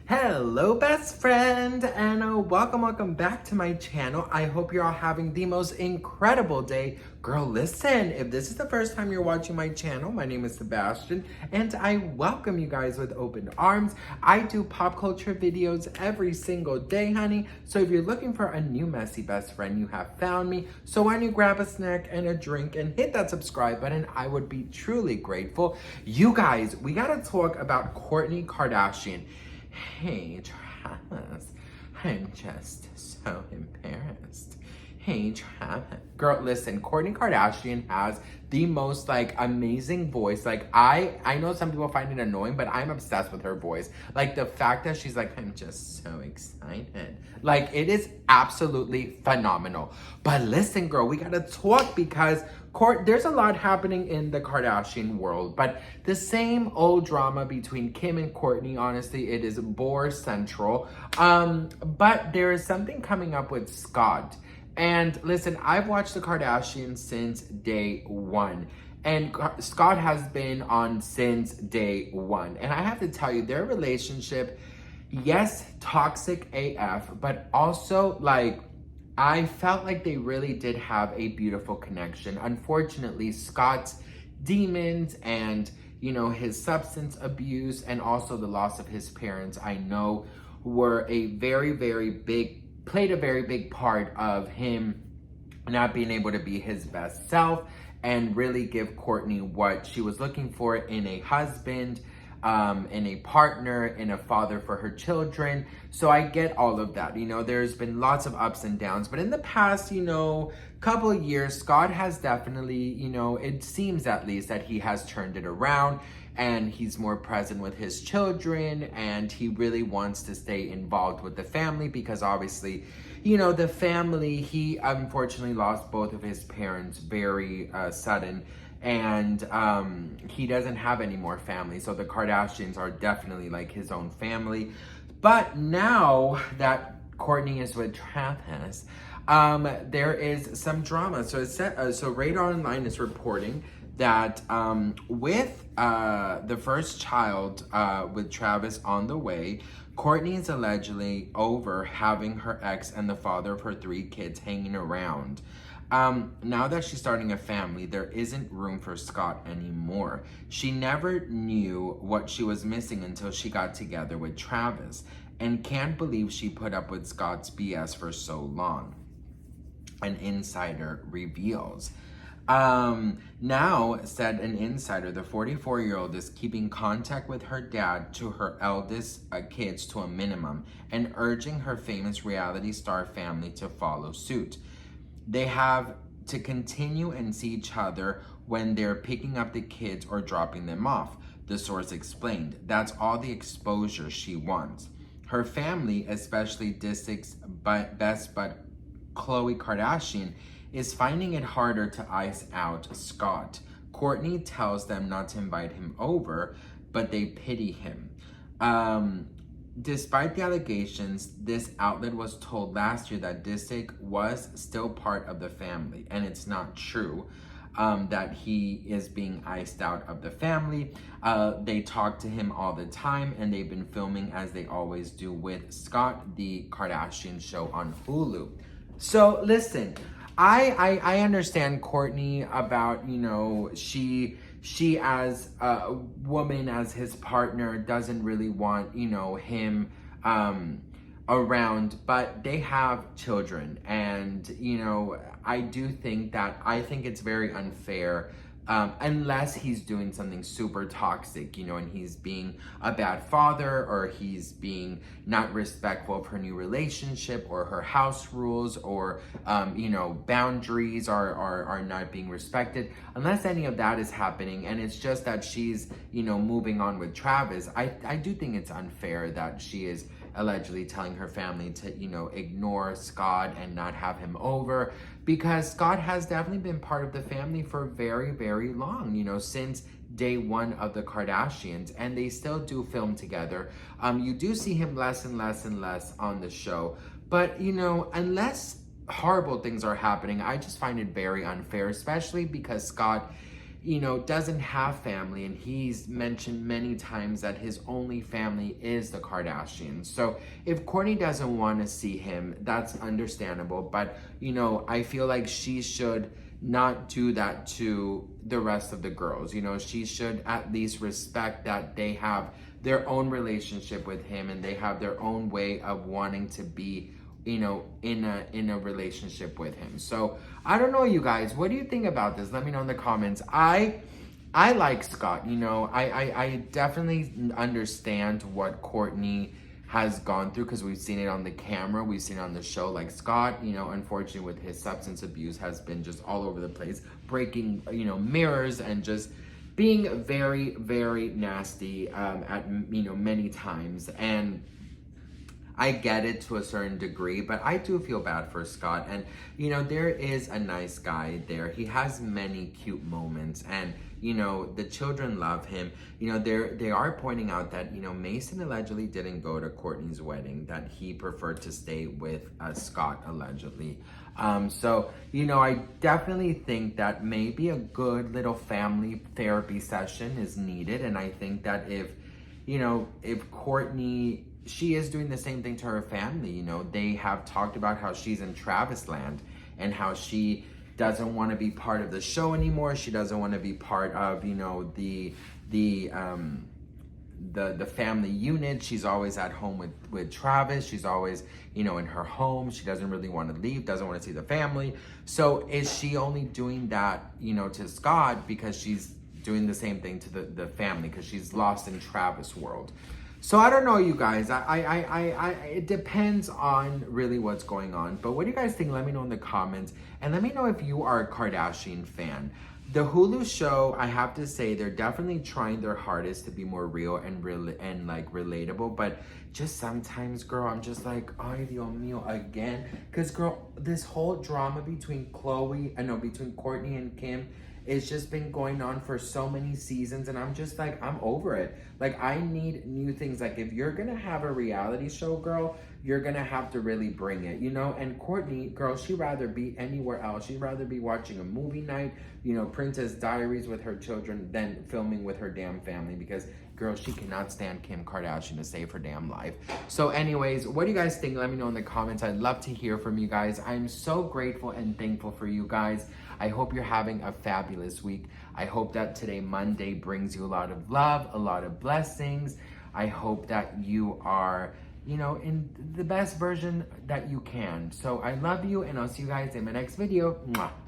Hello, best friend, and welcome back to my channel. I hope you're all having the most incredible day. Girl, listen, if this is the first time you're watching my channel, my name is Sebastian, and I welcome you guys with open arms. I do pop culture videos every single day, honey, so if you're looking for a new messy best friend, you have found me. So why don't you grab a snack and a drink and hit that subscribe button? I would be truly grateful. You guys, we gotta talk about Kourtney Kardashian. Hey, Travis, I'm just so embarrassed. Hey, Travis. Girl, listen, Kourtney Kardashian has the most, amazing voice. I know some people find it annoying, but I'm obsessed with her voice. The fact that she's like, I'm just so excited. It is absolutely phenomenal. But listen, girl, we gotta talk because there's a lot happening in the Kardashian world, but the same old drama between Kim and Kourtney, honestly, it is bore central. But there is something coming up with Scott. And listen, I've watched the Kardashians since day one. And Scott has been on since day one. And I have to tell you, their relationship, yes, toxic AF, but also I felt like they really did have a beautiful connection. Unfortunately, Scott's demons and, his substance abuse and also the loss of his parents, I know were played a very big part of him not being able to be his best self and really give Kourtney what she was looking for in a husband, in a partner, in a father for her children. So I get all of that. There's been lots of ups and downs, but in the past, couple of years, Scott has definitely, it seems at least that he has turned it around and he's more present with his children and he really wants to stay involved with the family because obviously, the family, he unfortunately lost both of his parents very sudden. And he doesn't have any more family. So the Kardashians are definitely his own family. But now that Kourtney is with Travis, there is some drama. So so Radar Online is reporting that with the first child with Travis on the way, Kourtney is allegedly over having her ex and the father of her 3 kids hanging around. Now that she's starting a family, there isn't room for Scott anymore. She never knew what she was missing until she got together with Travis and can't believe she put up with Scott's BS for so long. An insider reveals. Now, said an insider, the 44-year-old is keeping contact with her dad to her eldest kids to a minimum and urging her famous reality star family to follow suit. They have to continue and see each other when they're picking up the kids or dropping them off, the source explained. That's all the exposure she wants. Her family, especially Disick's best bud Khloe Kardashian, is finding it harder to ice out Scott. Kourtney tells them not to invite him over, but they pity him. Despite the allegations, this outlet was told last year that Disick was still part of the family, and it's not true that he is being iced out of the family. They talk to him all the time, and they've been filming, as they always do, with Scott, the Kardashian show on Hulu. So listen, I understand Kourtney about, she as a woman, as his partner, doesn't really want, him around, but they have children. And, I think it's very unfair, unless he's doing something super toxic, and he's being a bad father, or he's being not respectful of her new relationship or her house rules, or, boundaries are not being respected. Unless any of that is happening, and it's just that she's, moving on with Travis, I do think it's unfair that she is allegedly telling her family to, ignore Scott and not have him over, because Scott has definitely been part of the family for very, very long, since day one of the Kardashians, and they still do film together. You do see him less and less and less on the show, but, unless horrible things are happening, I just find it very unfair, especially because Scott, you know, doesn't have family, and he's mentioned many times that his only family is the Kardashians. So if Kourtney doesn't want to see him, that's understandable, but you know, I feel like she should not do that to the rest of the girls. You know, she should at least respect that they have their own relationship with him and they have their own way of wanting to be, you know, in a relationship with him. So I don't know, you guys, what do you think about this? Let me know in the comments. I like Scott, you know, I definitely understand what Kourtney has gone through, because we've seen it on the camera, we've seen it on the show. Like Scott, you know, unfortunately with his substance abuse, has been just all over the place, breaking, you know, mirrors and just being very, very nasty at, you know, many times. And I get it to a certain degree, but I do feel bad for Scott. And, you know, there is a nice guy there. He has many cute moments, and, you know, the children love him. You know, they are pointing out that, you know, Mason allegedly didn't go to Kourtney's wedding, that he preferred to stay with Scott, allegedly. So, you know, I definitely think that maybe a good little family therapy session is needed. And I think that if, you know, if Kourtney, she is doing the same thing to her family. You know, they have talked about how she's in Travis land and how she doesn't want to be part of the show anymore. She doesn't want to be part of, you know, the family unit. She's always at home with Travis. She's always, you know, in her home. She doesn't really want to leave, doesn't want to see the family. So is she only doing that, you know, to Scott because she's doing the same thing to the family, because she's lost in Travis world? So I don't know, you guys. It depends on really what's going on. But what do you guys think? Let me know in the comments. And let me know if you are a Kardashian fan. The Hulu show, I have to say, they're definitely trying their hardest to be more real and like relatable. But just sometimes, girl, I'm just like, ay, Dios mío, again. Because, girl, this whole drama between between Kourtney and Kim, it's just been going on for so many seasons, and I'm just like, I'm over it. Like, I need new things. Like, if you're gonna have a reality show, girl, you're gonna have to really bring it, you know? And Kourtney, girl, she'd rather be anywhere else. She'd rather be watching a movie night, you know, Princess Diaries with her children, than filming with her damn family, because, girl, she cannot stand Kim Kardashian to save her damn life. So anyways, what do you guys think? Let me know in the comments. I'd love to hear from you guys. I'm so grateful and thankful for you guys. I hope you're having a fabulous week. I hope that today, Monday, brings you a lot of love, a lot of blessings. I hope that you are, you know, in the best version that you can. So I love you, and I'll see you guys in my next video. Mwah.